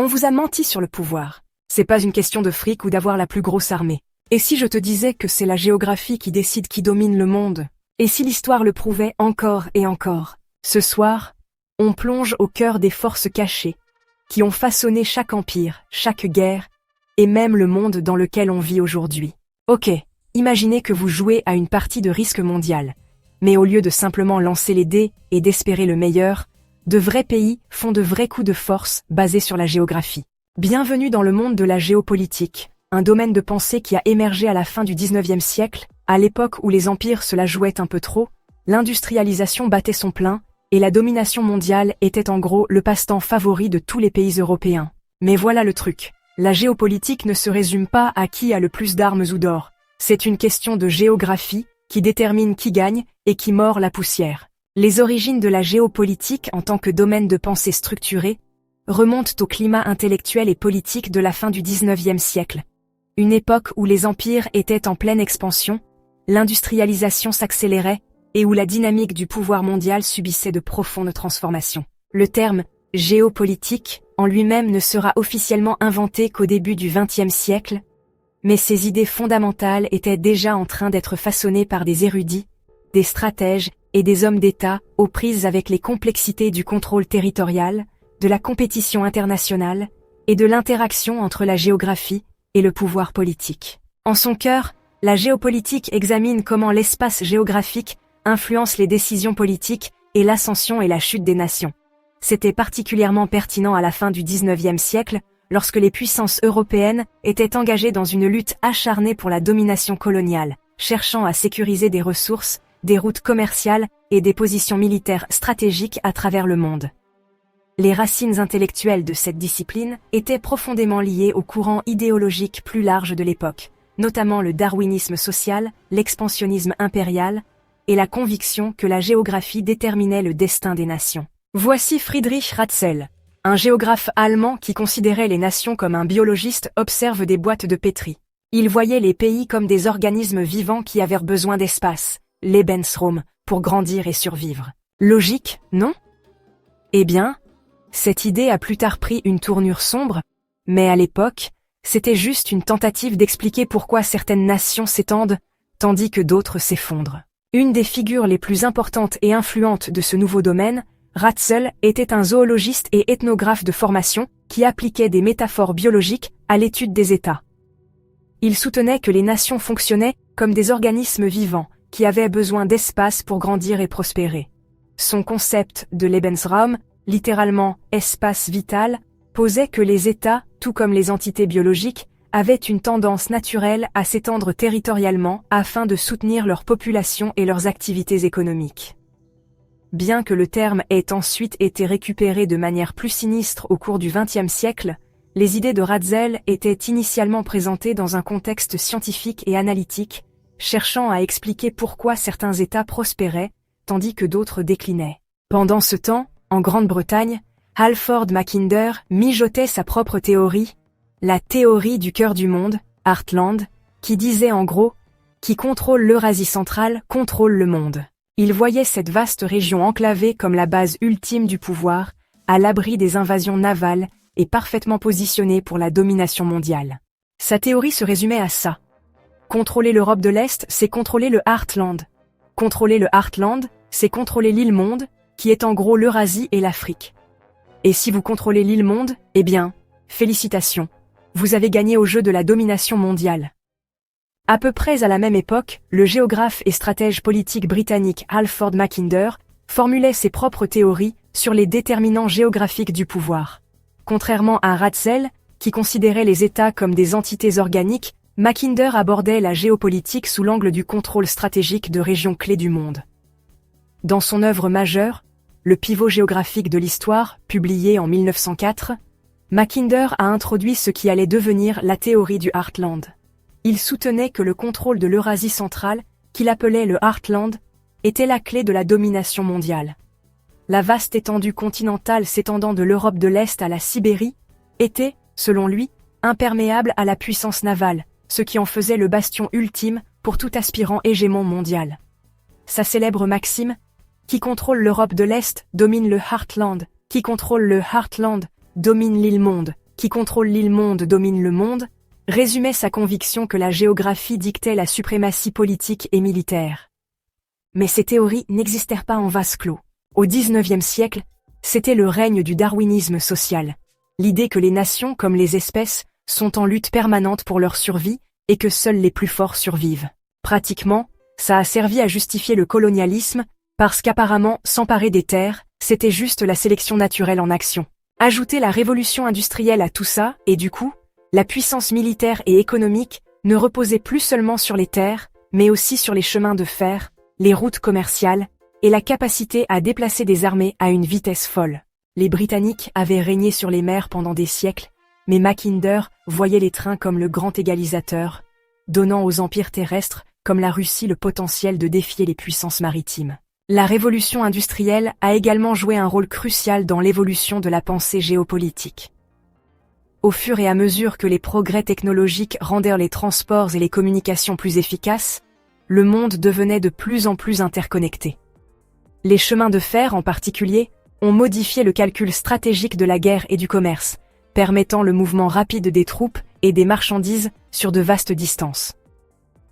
On vous a menti sur le pouvoir. C'est pas une question de fric ou d'avoir la plus grosse armée. Et si je te disais que c'est la géographie qui décide qui domine le monde? Et si l'histoire le prouvait encore et encore? Ce soir, on plonge au cœur des forces cachées, qui ont façonné chaque empire, chaque guerre, et même le monde dans lequel on vit aujourd'hui. Ok, imaginez que vous jouez à une partie de risque mondial, mais au lieu de simplement lancer les dés et d'espérer le meilleur, de vrais pays font de vrais coups de force basés sur la géographie. Bienvenue dans le monde de la géopolitique, un domaine de pensée qui a émergé à la fin du 19e siècle, à l'époque où les empires se la jouaient un peu trop, l'industrialisation battait son plein, et la domination mondiale était en gros le passe-temps favori de tous les pays européens. Mais voilà le truc, la géopolitique ne se résume pas à qui a le plus d'armes ou d'or, c'est une question de géographie qui détermine qui gagne et qui mord la poussière. Les origines de la géopolitique en tant que domaine de pensée structuré remontent au climat intellectuel et politique de la fin du 19e siècle. Une époque où les empires étaient en pleine expansion, l'industrialisation s'accélérait et où la dynamique du pouvoir mondial subissait de profondes transformations. Le terme « géopolitique » en lui-même ne sera officiellement inventé qu'au début du XXe siècle, mais ces idées fondamentales étaient déjà en train d'être façonnées par des érudits, des stratèges et des hommes d'État aux prises avec les complexités du contrôle territorial, de la compétition internationale et de l'interaction entre la géographie et le pouvoir politique. En son cœur, la géopolitique examine comment l'espace géographique influence les décisions politiques et l'ascension et la chute des nations. C'était particulièrement pertinent à la fin du 19e siècle, lorsque les puissances européennes étaient engagées dans une lutte acharnée pour la domination coloniale, cherchant à sécuriser des ressources, des routes commerciales et des positions militaires stratégiques à travers le monde. Les racines intellectuelles de cette discipline étaient profondément liées au courant idéologique plus large de l'époque, notamment le darwinisme social, l'expansionnisme impérial et la conviction que la géographie déterminait le destin des nations. Voici Friedrich Ratzel, un géographe allemand qui considérait les nations comme un biologiste observe des boîtes de pétri. Il voyait les pays comme des organismes vivants qui avaient besoin d'espace, Lebensraum, pour grandir et survivre. Logique, non? Eh bien, cette idée a plus tard pris une tournure sombre, mais à l'époque, c'était juste une tentative d'expliquer pourquoi certaines nations s'étendent, tandis que d'autres s'effondrent. Une des figures les plus importantes et influentes de ce nouveau domaine, Ratzel était un zoologiste et ethnographe de formation qui appliquait des métaphores biologiques à l'étude des États. Il soutenait que les nations fonctionnaient comme des organismes vivants qui avaient besoin d'espace pour grandir et prospérer. Son concept de Lebensraum, littéralement « espace vital », posait que les États, tout comme les entités biologiques, avaient une tendance naturelle à s'étendre territorialement afin de soutenir leur population et leurs activités économiques. Bien que le terme ait ensuite été récupéré de manière plus sinistre au cours du XXe siècle, les idées de Ratzel étaient initialement présentées dans un contexte scientifique et analytique, cherchant à expliquer pourquoi certains États prospéraient, tandis que d'autres déclinaient. Pendant ce temps, en Grande-Bretagne, Halford Mackinder mijotait sa propre théorie, la théorie du cœur du monde, Heartland, qui disait en gros « qui contrôle l'Eurasie centrale contrôle le monde ». Il voyait cette vaste région enclavée comme la base ultime du pouvoir, à l'abri des invasions navales et parfaitement positionnée pour la domination mondiale. Sa théorie se résumait à ça. Contrôler l'Europe de l'Est, c'est contrôler le Heartland. Contrôler le Heartland, c'est contrôler l'île-monde, qui est en gros l'Eurasie et l'Afrique. Et si vous contrôlez l'île-monde, eh bien, félicitations, vous avez gagné au jeu de la domination mondiale. À peu près à la même époque, le géographe et stratège politique britannique Halford Mackinder formulait ses propres théories sur les déterminants géographiques du pouvoir. Contrairement à Ratzel, qui considérait les États comme des entités organiques, Mackinder abordait la géopolitique sous l'angle du contrôle stratégique de régions clés du monde. Dans son œuvre majeure, Le pivot géographique de l'histoire, publié en 1904, Mackinder a introduit ce qui allait devenir la théorie du Heartland. Il soutenait que le contrôle de l'Eurasie centrale, qu'il appelait le Heartland, était la clé de la domination mondiale. La vaste étendue continentale s'étendant de l'Europe de l'Est à la Sibérie était, selon lui, imperméable à la puissance navale, ce qui en faisait le bastion ultime pour tout aspirant hégémon mondial. Sa célèbre maxime « Qui contrôle l'Europe de l'Est domine le Heartland, qui contrôle le Heartland domine l'île-monde », qui contrôle l'île monde domine le monde, résumait sa conviction que la géographie dictait la suprématie politique et militaire. Mais ces théories n'existèrent pas en vase clos. Au XIXe siècle, c'était le règne du darwinisme social, l'idée que les nations comme les espèces sont en lutte permanente pour leur survie et que seuls les plus forts survivent. Pratiquement, ça a servi à justifier le colonialisme, parce qu'apparemment, s'emparer des terres, c'était juste la sélection naturelle en action. Ajouter la révolution industrielle à tout ça, et du coup, la puissance militaire et économique ne reposait plus seulement sur les terres, mais aussi sur les chemins de fer, les routes commerciales, et la capacité à déplacer des armées à une vitesse folle. Les Britanniques avaient régné sur les mers pendant des siècles, mais Mackinder voyait les trains comme le grand égalisateur, donnant aux empires terrestres comme la Russie le potentiel de défier les puissances maritimes. La révolution industrielle a également joué un rôle crucial dans l'évolution de la pensée géopolitique. Au fur et à mesure que les progrès technologiques rendirent les transports et les communications plus efficaces, le monde devenait de plus en plus interconnecté. Les chemins de fer en particulier ont modifié le calcul stratégique de la guerre et du commerce, permettant le mouvement rapide des troupes et des marchandises sur de vastes distances.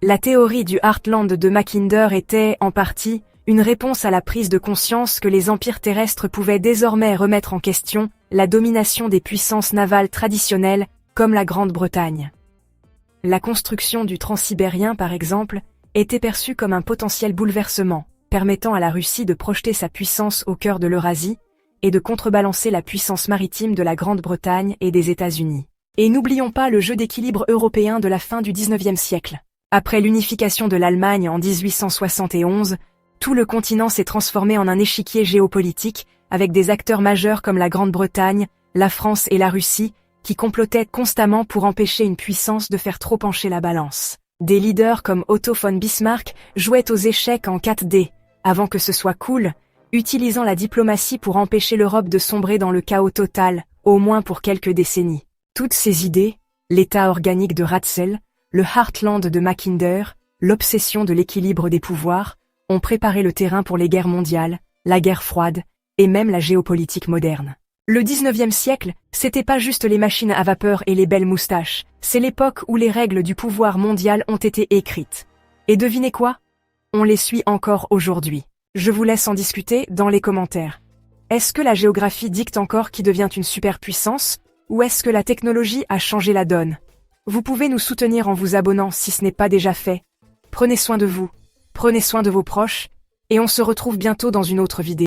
La théorie du Heartland de Mackinder était, en partie, une réponse à la prise de conscience que les empires terrestres pouvaient désormais remettre en question la domination des puissances navales traditionnelles comme la Grande-Bretagne. La construction du Transsibérien, par exemple, était perçue comme un potentiel bouleversement, permettant à la Russie de projeter sa puissance au cœur de l'Eurasie et de contrebalancer la puissance maritime de la Grande-Bretagne et des États-Unis. Et n'oublions pas le jeu d'équilibre européen de la fin du XIXe siècle. Après l'unification de l'Allemagne en 1871, tout le continent s'est transformé en un échiquier géopolitique, avec des acteurs majeurs comme la Grande-Bretagne, la France et la Russie, qui complotaient constamment pour empêcher une puissance de faire trop pencher la balance. Des leaders comme Otto von Bismarck jouaient aux échecs en 4D, avant que ce soit cool, utilisant la diplomatie pour empêcher l'Europe de sombrer dans le chaos total, au moins pour quelques décennies. Toutes ces idées, l'état organique de Ratzel, le Heartland de Mackinder, l'obsession de l'équilibre des pouvoirs, ont préparé le terrain pour les guerres mondiales, la guerre froide, et même la géopolitique moderne. Le XIXe siècle, c'était pas juste les machines à vapeur et les belles moustaches, c'est l'époque où les règles du pouvoir mondial ont été écrites. Et devinez quoi? On les suit encore aujourd'hui. Je vous laisse en discuter dans les commentaires. Est-ce que la géographie dicte encore qui devient une superpuissance, ou est-ce que la technologie a changé la donne? Vous pouvez nous soutenir en vous abonnant si ce n'est pas déjà fait. Prenez soin de vous, prenez soin de vos proches, et on se retrouve bientôt dans une autre vidéo.